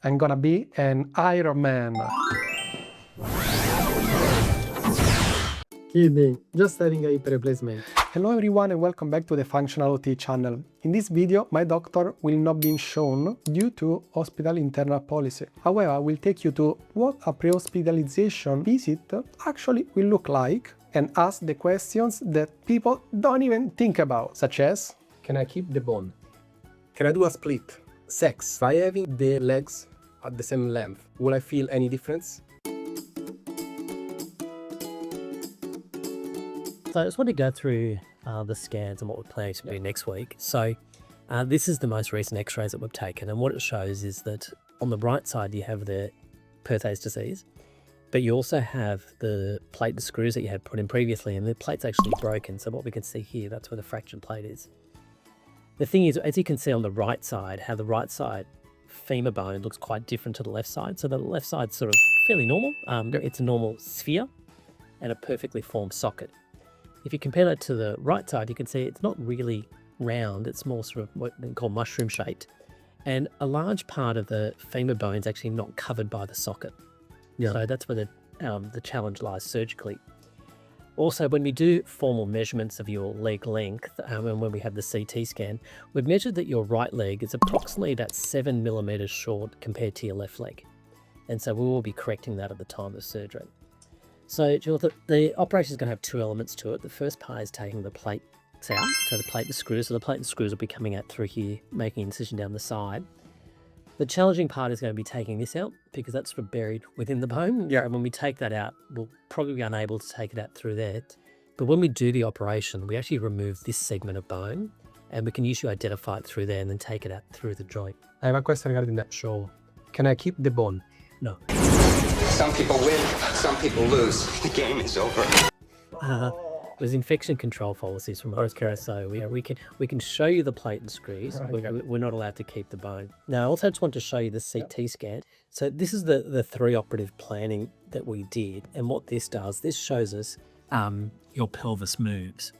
I'm gonna be an Iron Man. Kidding, just having a hip replacement. Hello everyone and welcome back to the Functional OT channel. In this video, my doctor will not be shown due to hospital internal policy. However, I will take you to what a pre-hospitalization visit actually will look like and ask the questions that people don't even think about, such as: Can I keep the bone? Can I do a split? Sex. By having the legs at the same length, will I feel any difference? So I just want to go through the scans and what we're planning to do next week. So this is the most recent x-rays that we've taken, and what it shows is that on the right side you have the Perthes disease, but you also have the plate and screws that you had put in previously, and the plate's actually broken. So what we can see here, that's where the fractured plate is. The thing is, as you can see on the right side, how the right side femur bone looks quite different to the left side. So the left side's sort of fairly normal. It's a normal sphere and a perfectly formed socket. If you compare that to the right side, you can see it's not really round. It's more sort of what they call mushroom shaped. And a large part of the femur bone is actually not covered by the socket. Yeah. So that's where the challenge lies surgically. Also, when we do formal measurements of your leg length, and when we have the CT scan, we've measured that your right leg is approximately about 7 millimeters short compared to your left leg. And so we will be correcting that at the time of surgery. So Jill, the operation is going to have two elements to it. The first part is taking the plates out, so the plate and screws. So the plate and screws will be coming out through here, making an incision down the side. The challenging part is going to be taking this out because that's sort of buried within the bone. Yeah. And when we take that out, we'll probably be unable to take it out through there. But when we do the operation, we actually remove this segment of bone, and we can usually identify it through there and then take it out through the joint. I have a question regarding that. Sure. Can I keep the bone? No. Some people win, some people lose. The game is over. It was infection control policies from healthcare, so we can show you the plate and screws. Right. We're not allowed to keep the bone. Now, I also just want to show you the CT scan. So this is the three operative planning that we did, and what this does, this shows us your pelvis moves.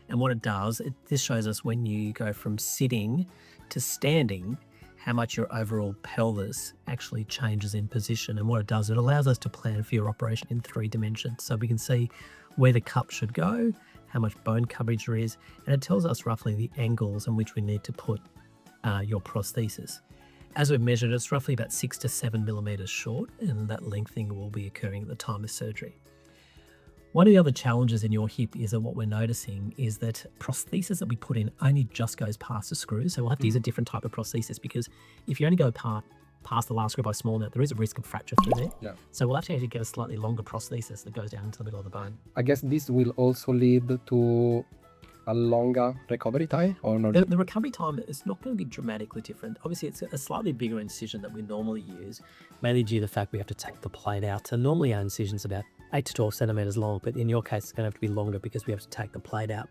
And what it does, this shows us when you go from sitting to standing, how much your overall pelvis actually changes in position. And what it does, it allows us to plan for your operation in 3 dimensions. So we can see where the cup should go, how much bone coverage there is, and it tells us roughly the angles in which we need to put your prosthesis. As we've measured, it's roughly about 6 to 7 millimeters short, and that lengthening will be occurring at the time of surgery. One of the other challenges in your hip is that what we're noticing is that prosthesis that we put in only just goes past the screw. So we'll have to use a different type of prosthesis, because if you only go past the last screw by a small amount, there is a risk of fracture through there. Yeah. So we'll actually get a slightly longer prosthesis that goes down into the middle of the bone. I guess this will also lead to a longer recovery time, or not? The recovery time is not going to be dramatically different. Obviously, it's a slightly bigger incision that we normally use, mainly due to the fact we have to take the plate out. So normally our incision's about 8 to 12 centimeters long, but in your case, it's going to have to be longer because we have to take the plate out.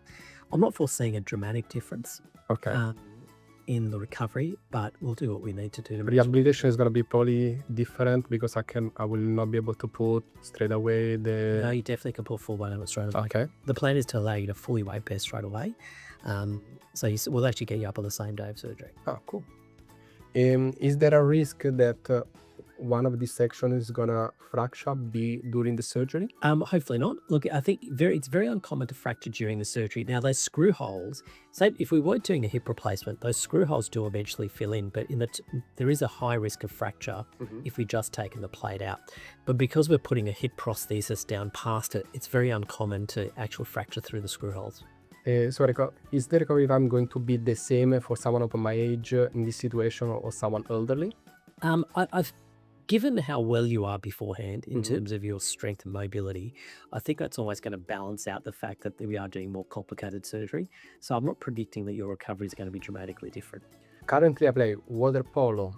I'm not foreseeing a dramatic difference in the recovery, but we'll do what we need to do. Rehabilitation is going to be probably different because I will not be able to put straight away the... No, you definitely can put full weight on it straight away. Okay. The plan is to allow you to fully weight bear straight away. So we'll actually get you up on the same day of surgery. Oh, cool. Is there a risk that one of these sections is gonna fracture during the surgery? Hopefully not. Look, I think it's very uncommon to fracture during the surgery. Now, those screw holes, say if we weren't doing a hip replacement, those screw holes do eventually fill in, but there is a high risk of fracture if we just taken the plate out. But because we're putting a hip prosthesis down past it, it's very uncommon to actually fracture through the screw holes. So is the recovery time going to be the same for someone of my age in this situation, or someone elderly? Given how well you are beforehand in terms of your strength and mobility, I think that's always going to balance out the fact that we are doing more complicated surgery. So I'm not predicting that your recovery is going to be dramatically different. Currently I play water polo,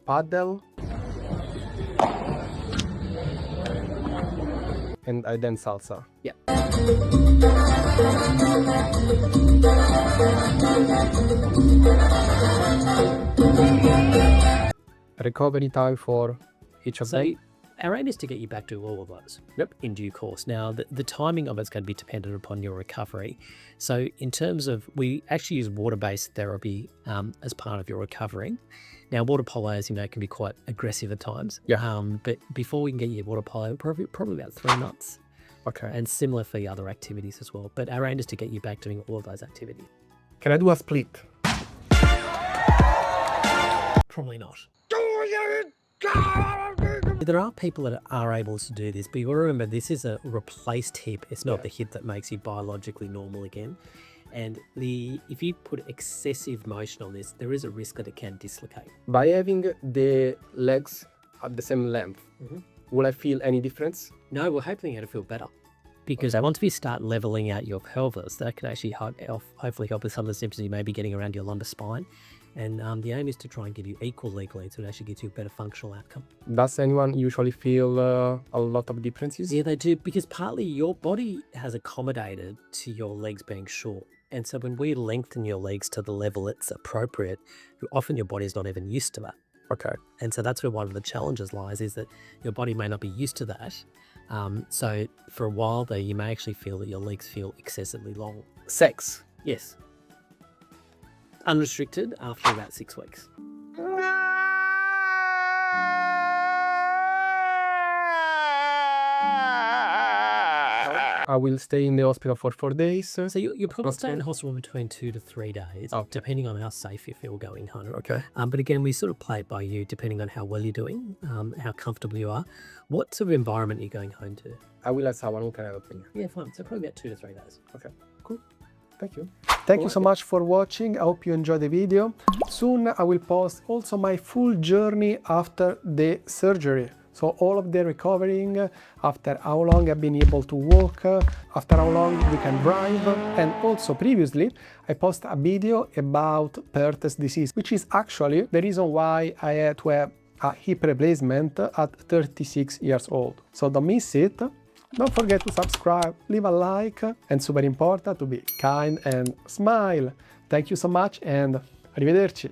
paddle, and I dance salsa. Yeah. Recovery time for each of them? our aim is to get you back to all of those in due course. Now, the timing of it's going to be dependent upon your recovery. So in terms of, we actually use water-based therapy as part of your recovery. Now, water polo, as you know, can be quite aggressive at times. But before we can get you water polo, probably about 3 months. Okay. And similar for the other activities as well. But our aim is to get you back doing all of those activities. Can I do a split? Probably not. There are people that are able to do this, but you got to remember this is a replaced hip. It's not the hip that makes you biologically normal again. And if you put excessive motion on this, there is a risk that it can dislocate. By having the legs at the same length, will I feel any difference? No, we're hoping you're going to feel better. Because once we start leveling out your pelvis, that can actually hopefully help with some of the symptoms you may be getting around your lumbar spine. And the aim is to try and give you equal leg length, so it actually gives you a better functional outcome. Does anyone usually feel a lot of differences? Yeah, they do, because partly your body has accommodated to your legs being short. And so when we lengthen your legs to the level it's appropriate, often your body is not even used to that. Okay. And so that's where one of the challenges lies, is that your body may not be used to that. So for a while though, you may actually feel that your legs feel excessively long. Sex. Yes. Unrestricted after about 6 weeks. I will stay in the hospital for 4 days. So you'll probably stay in the hospital between 2 to 3 days, depending on how safe you feel going home. Okay. But again, we sort of play it by you, depending on how well you're doing, how comfortable you are. What sort of environment are you going home to? I will ask someone who can help me. Yeah, fine. So probably about 2 to 3 days. Okay, cool. Thank you. Thank you so much for watching. I hope you enjoyed the video. Soon I will post also my full journey after the surgery. So all of the recovering, after how long I've been able to walk, after how long we can drive. And also previously I posted a video about Perthes disease, which is actually the reason why I had to have a hip replacement at 36 years old. So don't miss it. Don't forget to subscribe, leave a like, and super important to be kind and smile. Thank you so much and arrivederci.